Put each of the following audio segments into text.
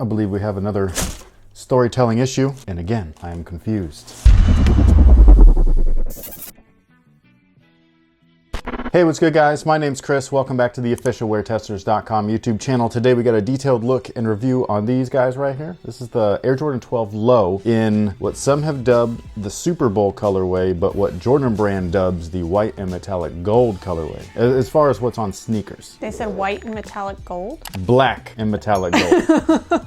I believe we have another storytelling issue, and again, I am confused. Hey, what's good guys? My name's Chris. Welcome back to the official WearTesters.com YouTube channel. Today we got a detailed look and review on these guys right here. This is the Air Jordan 12 Low in what some have dubbed the Super Bowl colorway, but what Jordan Brand dubs the white and metallic gold colorway, as far as what's on sneakers. They said white and metallic gold? Black and metallic gold.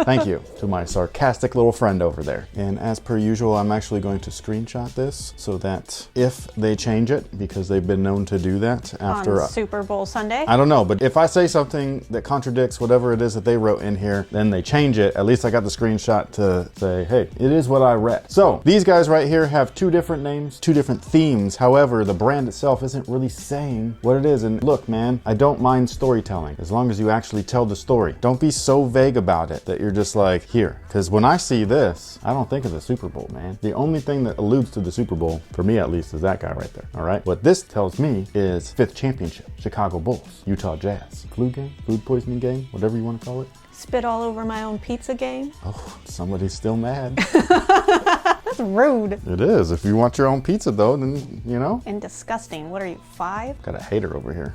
Thank you to my sarcastic little friend over there. And as per usual, I'm actually going to screenshot this so that if they change it, because they've been known to do that, after on Super Bowl Sunday? I don't know, but if I say something that contradicts whatever it is that they wrote in here, then they change it. At least I got the screenshot to say, hey, it is what I read. So these guys right here have two different names, two different themes. However, the brand itself isn't really saying what it is. And look, man, I don't mind storytelling as long as you actually tell the story. Don't be so vague about it that you're just like, here. Because when I see this, I don't think of the Super Bowl, man. The only thing that alludes to the Super Bowl, for me at least, is that guy right there. All right. What this tells me is 5th championship, Chicago Bulls, Utah Jazz, flu game, food poisoning game, whatever you want to call it. Spit all over my own pizza game. Oh, somebody's still mad. That's rude. It is. If you want your own pizza though, then you know. And disgusting. What are you, 5? Got a hater over here.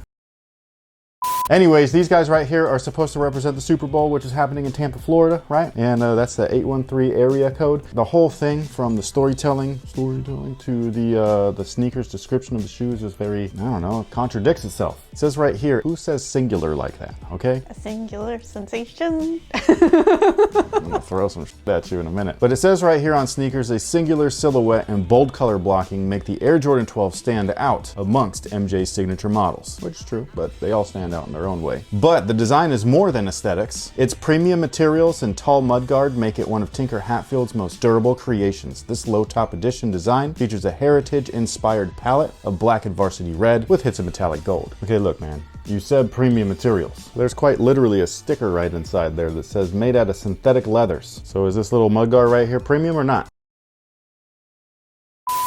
Anyways, these guys right here are supposed to represent the Super Bowl, which is happening in Tampa, Florida, right? And that's the 813 area code. The whole thing, from the storytelling to the sneakers description of the shoes, is very, I don't know, it contradicts itself. It says right here, who says singular like that, okay? A singular sensation. I'm gonna throw some shit at you in a minute. But it says right here on sneakers, a singular silhouette and bold color blocking make the Air Jordan 12 stand out amongst MJ's signature models, which is true, but they all stand out in their own way. But the design is more than aesthetics. Its premium materials and tall mudguard make it one of Tinker Hatfield's most durable creations. This low top edition design features a heritage-inspired palette of black and varsity red with hits of metallic gold. Okay, look, man. You said premium materials. There's quite literally a sticker right inside there that says made out of synthetic leathers. So is this little mudguard right here premium or not?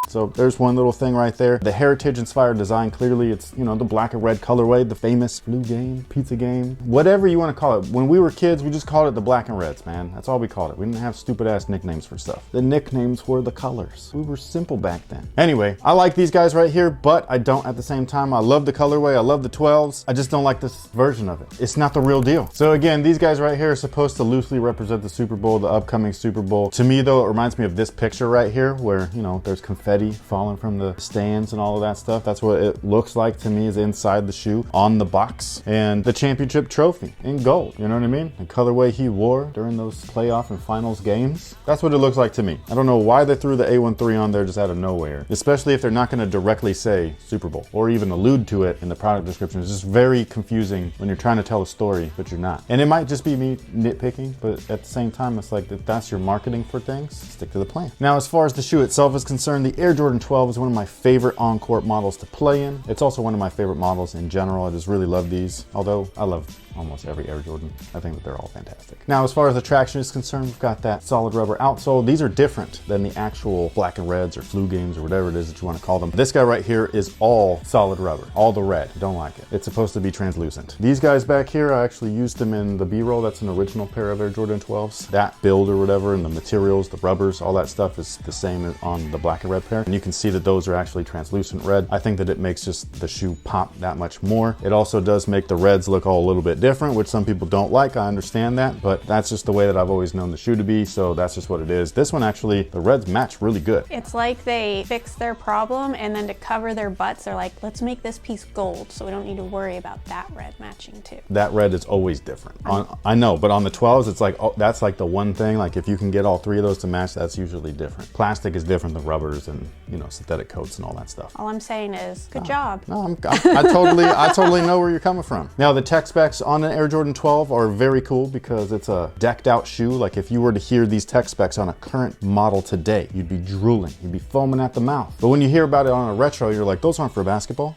So there's one little thing right there. The heritage-inspired design, clearly it's, you know, the black and red colorway, the famous flu game, pizza game, whatever you want to call it. When we were kids, we just called it the black and reds, man. That's all we called it. We didn't have stupid-ass nicknames for stuff. The nicknames were the colors. We were simple back then. Anyway, I like these guys right here, but I don't at the same time. I love the colorway. I love the 12s. I just don't like this version of it. It's not the real deal. So again, these guys right here are supposed to loosely represent the Super Bowl, the upcoming Super Bowl. To me, though, it reminds me of this picture right here where, you know, there's confetti falling from the stands and all of that stuff. That's what it looks like to me, is inside the shoe on the box. And the championship trophy in gold, you know what I mean? The colorway he wore during those playoff and finals games. That's what it looks like to me. I don't know why they threw the A13 on there just out of nowhere, especially if they're not going to directly say Super Bowl or even allude to it in the product description. It's just very confusing when you're trying to tell a story, but you're not. And it might just be me nitpicking, but at the same time, it's like, if that's your marketing for things, stick to the plan. Now, as far as the shoe itself is concerned, the Air Jordan 12 is one of my favorite on-court models to play in. It's also one of my favorite models in general. I just really love these, although I love almost every Air Jordan. I think that they're all fantastic. Now, as far as the traction is concerned, we've got that solid rubber outsole. These are different than the actual black and reds or flu games or whatever it is that you want to call them. This guy right here is all solid rubber, all the red. Don't like it. It's supposed to be translucent. These guys back here, I actually used them in the B-roll. That's an original pair of Air Jordan 12s. That build or whatever, and the materials, the rubbers, all that stuff is the same as on the black and red pair. And you can see that those are actually translucent red. I think that it makes just the shoe pop that much more. It also does make the reds look all a little bit different, which some people don't like. I understand that, but that's just the way that I've always known the shoe to be, so that's just what it is. This one actually, the reds match really good. It's like they fixed their problem, and then to cover their butts, they're like, let's make this piece gold so we don't need to worry about that red matching too. That red is always different. I know, but on the 12s, it's like, oh, that's like the one thing, like if you can get all three of those to match, that's usually different. Plastic is different than rubbers and, you know, synthetic coats and all that stuff. All I'm saying is, good job. No, I totally know where you're coming from. Now, the tech specs on an Air Jordan 12 are very cool because it's a decked out shoe. Like if you were to hear these tech specs on a current model today, you'd be drooling, you'd be foaming at the mouth. But when you hear about it on a retro, you're like, those aren't for basketball.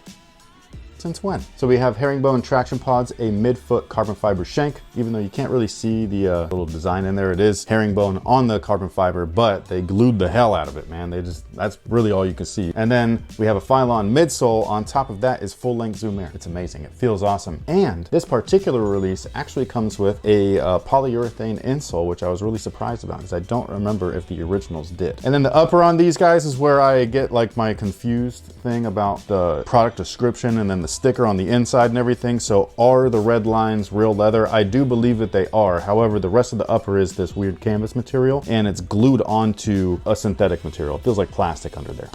Since when? So we have herringbone traction pods, a mid-foot carbon fiber shank, even though you can't really see the little design in there. It is herringbone on the carbon fiber, but they glued the hell out of it, man. That's really all you can see. And then we have a Phylon midsole. On top of that is full-length Zoom Air. It's amazing. It feels awesome. And this particular release actually comes with a polyurethane insole, which I was really surprised about because I don't remember if the originals did. And then the upper on these guys is where I get like my confused thing about the product description and then the sticker on the inside and everything. So are the red lines real leather? I do believe that they are. However, the rest of the upper is this weird canvas material and it's glued onto a synthetic material. It feels like plastic under there.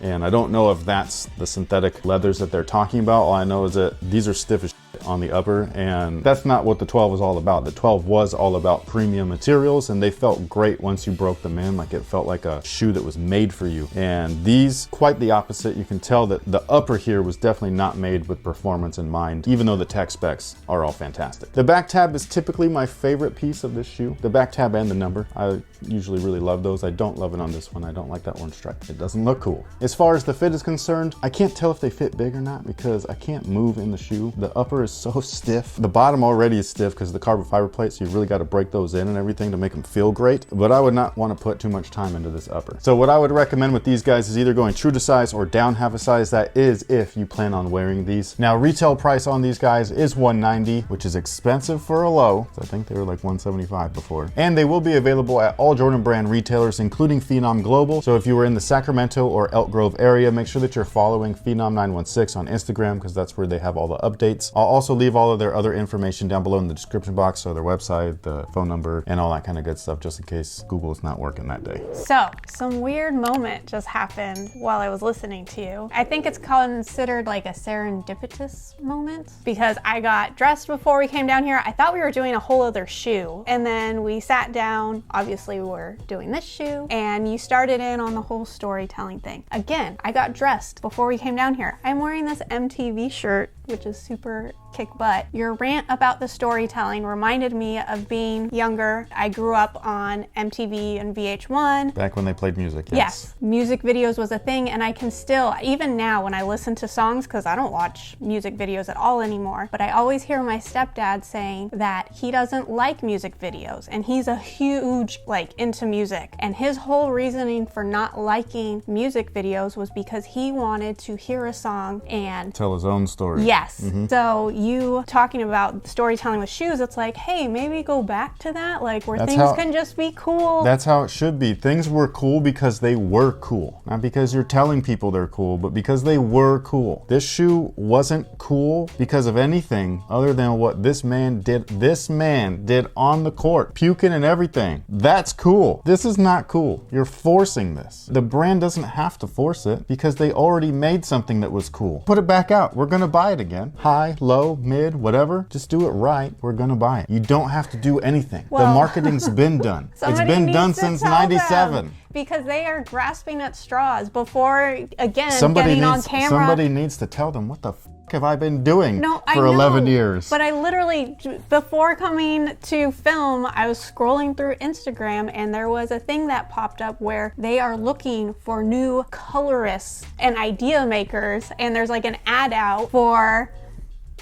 And I don't know if that's the synthetic leathers that they're talking about. All I know is that these are stiff as shit on the upper, and that's not what the 12 was all about. The 12 was all about premium materials, and they felt great once you broke them in. Like it felt like a shoe that was made for you. And these, quite the opposite. You can tell that the upper here was definitely not made with performance in mind, even though the tech specs are all fantastic. The back tab is typically my favorite piece of this shoe. The back tab and the number. I usually really love those. I don't love it on this one. I don't like that orange stripe. It doesn't look cool. As far as the fit is concerned, I can't tell if they fit big or not because I can't move in the shoe. The upper is so stiff. The bottom already is stiff because of the carbon fiber plates, so you really got to break those in and everything to make them feel great. But I would not want to put too much time into this upper. So what I would recommend with these guys is either going true to size or down half a size. That is if you plan on wearing these. Now, retail price on these guys is $190, which is expensive for a low. So I think they were like $175 before. And they will be available at all Jordan Brand retailers, including Phenom Global. So if you were in the Sacramento or Elk Grove area, make sure that you're following Phenom916 on Instagram because that's where they have all the updates. I'll also leave all of their other information down below in the description box, so their website, the phone number, and all that kind of good stuff, just in case Google is not working that day. So, some weird moment just happened while I was listening to you. I think it's considered like a serendipitous moment because I got dressed before we came down here. I thought we were doing a whole other shoe, and then we sat down. Obviously, we were doing this shoe, and you started in on the whole storytelling thing. Again, I got dressed before we came down here. I'm wearing this MTV shirt, which is super kick butt. Your rant about the storytelling reminded me of being younger. I grew up on MTV and VH1. Back when they played music, yes. Music videos was a thing, and I can still, even now when I listen to songs, because I don't watch music videos at all anymore, but I always hear my stepdad saying that he doesn't like music videos, and he's a huge, into music. And his whole reasoning for not liking music videos was because he wanted to hear a song and tell his own story. Yes. Mm-hmm. So you talking about storytelling with shoes, it's like, hey, maybe go back to that, where things can just be cool. That's how it should be. Things were cool because they were cool. Not because you're telling people they're cool, but because they were cool. This shoe wasn't cool because of anything other than what this man did. This man did on the court, puking and everything. That's cool. This is not cool. You're forcing this. The brand doesn't have to force it because they already made something that was cool. Put it back out. We're gonna buy it again. High, low, mid, whatever. Just do it right. We're gonna buy it. You don't have to do anything. The marketing's been done. It's been done since '97. Because they are grasping at straws before, again, getting on camera. Somebody needs to tell them, what the f have I been doing for 11 years? But I literally, before coming to film, I was scrolling through Instagram and there was a thing that popped up where they are looking for new colorists and idea makers, and there's an ad out for...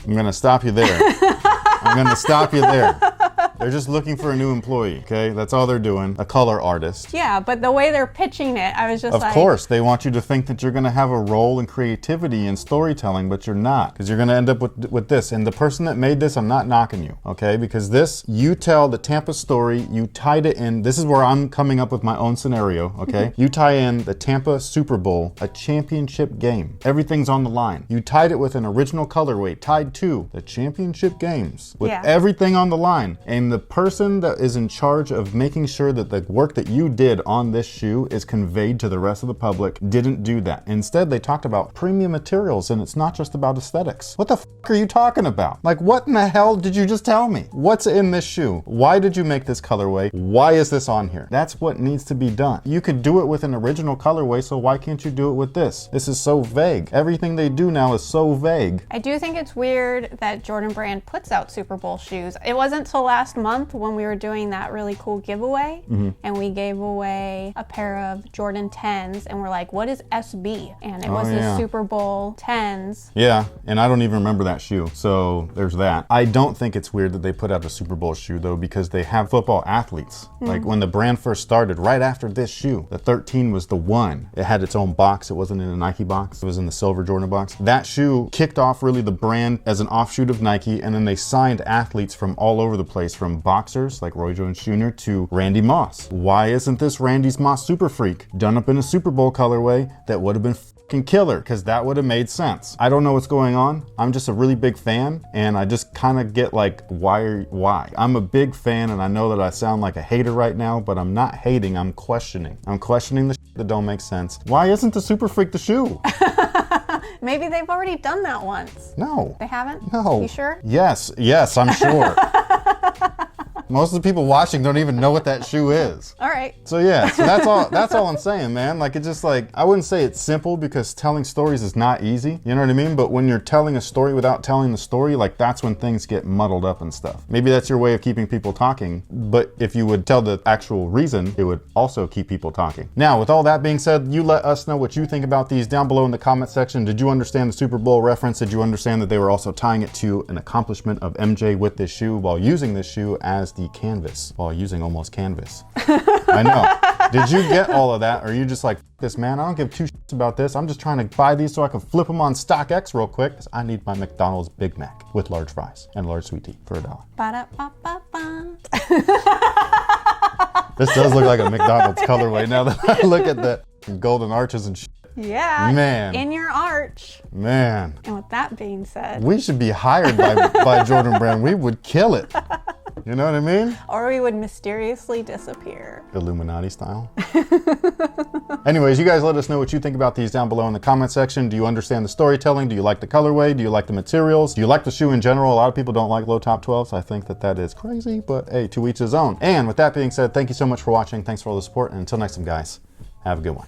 I'm gonna stop you there. I'm gonna stop you there. They're just looking for a new employee, okay? That's all they're doing. A color artist. Yeah, but the way they're pitching it, I was just Of course, they want you to think that you're gonna have a role in creativity and storytelling, but you're not, because you're gonna end up with this. And the person that made this, I'm not knocking you, okay? Because this, you tell the Tampa story, you tied it in. This is where I'm coming up with my own scenario, okay? You tie in the Tampa Super Bowl, a championship game. Everything's on the line. You tied it with an original colorway, tied to the championship games, with everything on the line. And the person that is in charge of making sure that the work that you did on this shoe is conveyed to the rest of the public didn't do that. Instead, they talked about premium materials, and it's not just about aesthetics. What the f are you talking about? What in the hell did you just tell me? What's in this shoe? Why did you make this colorway? Why is this on here? That's what needs to be done. You could do it with an original colorway, so why can't you do it with this? This is so vague. Everything they do now is so vague. I do think it's weird that Jordan Brand puts out Super Bowl shoes. It wasn't till last last month when we were doing that really cool giveaway, and we gave away a pair of Jordan 10s, and we're like, what is SB? And it was the Super Bowl 10s. Yeah, and I don't even remember that shoe, so there's that. I don't think it's weird that they put out a Super Bowl shoe though, because they have football athletes. Like when the brand first started, right after this shoe, the 13 was the one. It had its own box. It wasn't in a Nike box. It was in the silver Jordan box. That shoe kicked off really the brand as an offshoot of Nike, and then they signed athletes from all over the place, from boxers like Roy Jones Jr. to Randy Moss. Why isn't this Randy Moss Super Freak done up in a Super Bowl colorway? That would have been fucking killer, because that would have made sense. I don't know what's going on. I'm just a really big fan, and I just kind of get like, why? I'm a big fan, and I know that I sound like a hater right now, but I'm not hating, I'm questioning. I'm questioning the shit that don't make sense. Why isn't the Super Freak the shoe? Maybe they've already done that once. No. They haven't? No. You sure? Yes, I'm sure. Most of the people watching don't even know what that shoe is. All right. So yeah, so that's all I'm saying, man. Like, it's just like, I wouldn't say it's simple, because telling stories is not easy. You know what I mean? But when you're telling a story without telling the story, like, that's when things get muddled up and stuff. Maybe that's your way of keeping people talking, but if you would tell the actual reason, it would also keep people talking. Now, with all that being said, you let us know what you think about these down below in the comment section. Did you understand the Super Bowl reference? Did you understand that they were also tying it to an accomplishment of MJ with this shoe, while using this shoe as the canvas, while using almost canvas? I know. Did you get all of that? Or are you just like, this man, I don't give two shits about this. I'm just trying to buy these so I can flip them on StockX real quick, because I need my McDonald's Big Mac with large fries and large sweet tea for $1. Ba-da-ba-ba-ba. This does look like a McDonald's colorway now that I look at the golden arches and shit. Yeah. Man. In your arch. Man. And with that being said. We should be hired by Jordan Brand. We would kill it. You know what I mean? Or we would mysteriously disappear. Illuminati style. Anyways, you guys let us know what you think about these down below in the comment section. Do you understand the storytelling? Do you like the colorway? Do you like the materials? Do you like the shoe in general? A lot of people don't like low top 12s. I think that is crazy, but hey, to each his own. And with that being said, thank you so much for watching. Thanks for all the support. And until next time, guys, have a good one.